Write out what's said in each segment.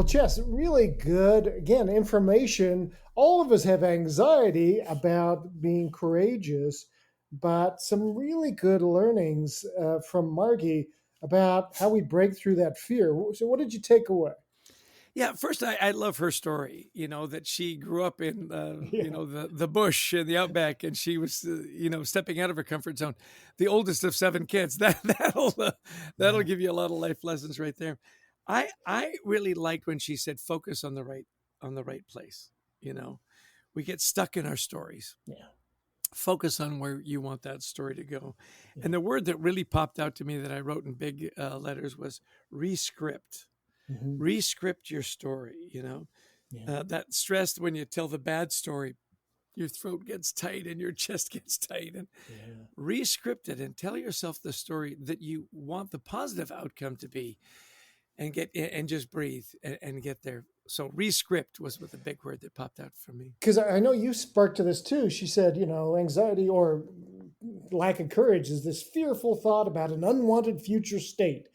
Well, Chess, really good, again, information. All of us have anxiety about being courageous, but some really good learnings from Margie about how we break through that fear. So, what did you take away? Yeah, first I love her story. That she grew up in Yeah. the bush in the outback, and she was stepping out of her comfort zone. The oldest of seven kids. That'll Yeah. give you a lot of life lessons right there. I really liked when she said focus on the right place. You know, we get stuck in our stories. Yeah. Focus on where you want that story to go. Yeah. And the word that really popped out to me that I wrote in big letters was rescript. Hmm. Rescript your story. Yeah. That stress when you tell the bad story, your throat gets tight and your chest gets tight. And Yeah. rescript it and tell yourself the story that you want the positive outcome to be, and just breathe and get there. So rescript was the big word that popped out for me. Because I know you sparked to this too. She said, anxiety or lack of courage is this fearful thought about an unwanted future state.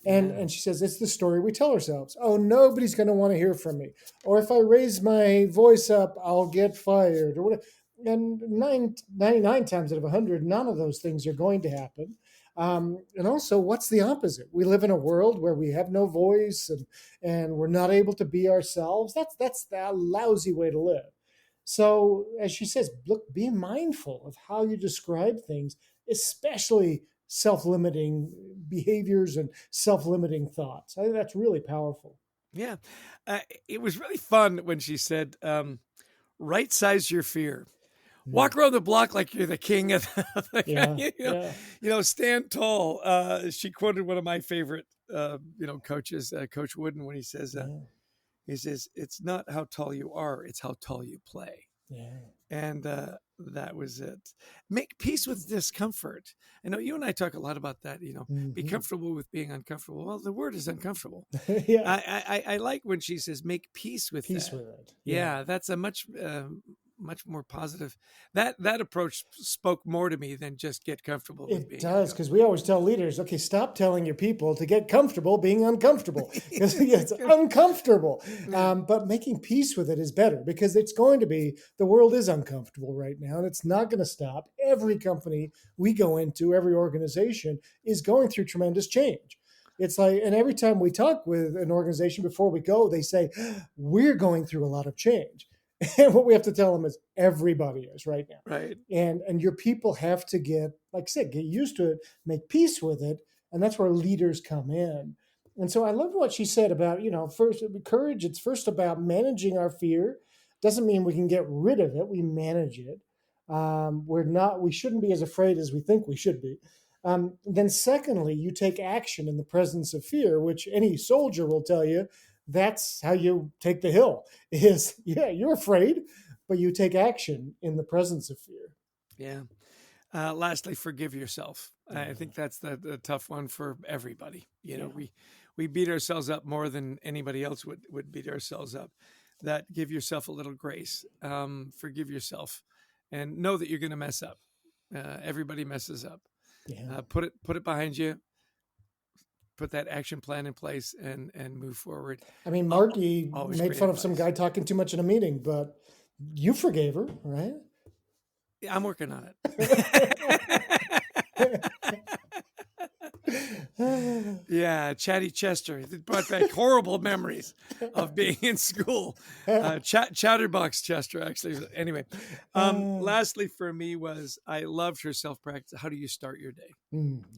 And, Yeah. and she says, it's the story we tell ourselves. Oh, nobody's going to want to hear from me. Or if I raise my voice up, I'll get fired or whatever. And 99 times out of 100, none of those things are going to happen. And also, what's the opposite? We live in a world where we have no voice and we're not able to be ourselves. That's the lousy way to live. So, as she says, look, be mindful of how you describe things, especially self-limiting behaviors and self-limiting thoughts. I think that's really powerful. Yeah. It was really fun when she said, right size your fear. Mm. Walk around the block like you're the king of the Yeah, yeah, stand tall. She quoted one of my favorite, coaches, Coach Wooden, when yeah, he says, it's not how tall you are, it's how tall you play. yeah. And that was it. Make peace with discomfort. I know you and I talk a lot about that. Be Hmm. comfortable with being uncomfortable. Well, the word is uncomfortable. Yeah, I like when she says make peace with peace that. with it. Yeah. Yeah, that's a much more positive. That approach spoke more to me than just get comfortable with It being does, because we always tell leaders, okay, stop telling your people to get comfortable being uncomfortable, because it's uncomfortable. uncomfortable. Yeah, But making peace with it is better, because it's going to be, the world is uncomfortable right now, and it's not going to stop. Every company we go into, every organization is going through tremendous change. It's like, and every time we talk with an organization before we go, they say, we're going through a lot of change. And what we have to tell them is everybody is right now. right. And your people have to get, like I said, get used to it, make peace with it, and that's where leaders come in. And so I love what she said about, first courage. It's first about managing our fear. Doesn't mean we can get rid of it. We manage it. We shouldn't be as afraid as we think we should be. Then secondly, you take action in the presence of fear, which any soldier will tell you. That's how you take the hill. Is, yeah, you're afraid, but you take action in the presence of fear. Yeah. Lastly, forgive yourself. I Yeah, think that's the tough one for everybody. yeah, We beat ourselves up more than anybody else would beat ourselves up. That give yourself a little grace. Forgive yourself, and know that you're going to mess up. Everybody messes up. yeah. Put it behind you. Put that action plan in place and move forward. I mean, Al- Marky Always made great fun of some advice. guy talking too much in a meeting, but you forgave her, right? Yeah, I'm working on it. Yeah, Chatty Chester. It brought back horrible memories of being in school. Chatterbox Chester, actually. Anyway, lastly for me was I loved her self practice. How do you start your day?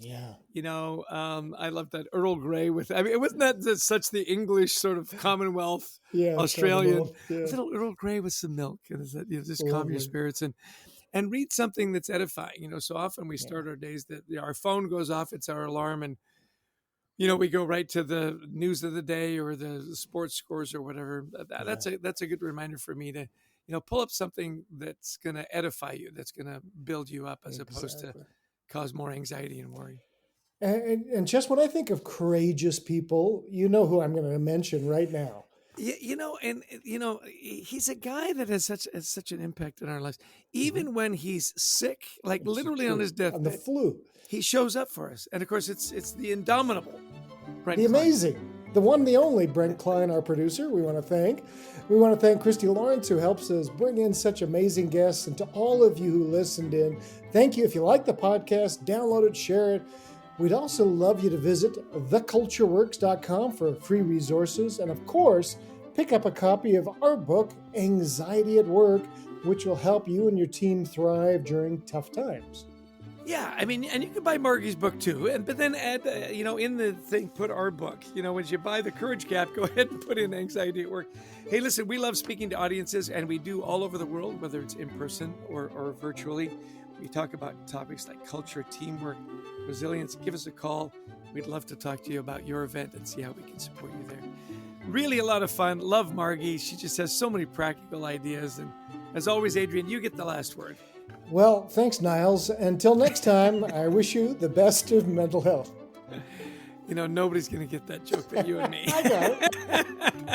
Yeah, I love that Earl Grey with. I mean, it wasn't that such the English sort of Commonwealth yeah, Australian. Commonwealth. Yeah, A little Earl Grey with some milk, and just calm your lovely. spirits and read something that's edifying. So often we Yeah, start our days that our phone goes off, it's our alarm, and we go right to the news of the day or the sports scores or whatever. yeah, That's a good reminder for me to, pull up something that's going to edify you, that's going to build you up, as opposed to exactly. cause more anxiety and worry. And just when I think of courageous people, you know who I'm going to mention right now. He's a guy that has such an impact in our lives. Mhm. Even when he's sick, like It's literally on true. his On the deathbed, flu, he shows up for us. And of course, it's the indomitable the Brent Klein. amazing. the one, the only Brent Klein, our producer, we want to thank. We want to thank Christy Lawrence, who helps us bring in such amazing guests. And to all of you who listened in, thank you. If you like the podcast, download it, share it. We'd also love you to visit thecultureworks.com for free resources. And of course, pick up a copy of our book, Anxiety at Work, which will help you and your team thrive during tough times. Yeah, I mean, and you can buy Margie's book too, but then add, in the thing, put our book. When you buy the Courage Gap, go ahead and put in Anxiety at Work. Hey, listen, we love speaking to audiences, and we do all over the world, whether it's in person or virtually. We talk about topics like culture, teamwork, resilience. Give us a call. We'd love to talk to you about your event and see how we can support you there. Really a lot of fun. Love Margie. She just has so many practical ideas. And as always, Adrian, you get the last word. Well, thanks, Niles. Until next time, I wish you the best of mental health. Nobody's going to get that joke but you and me. I got it.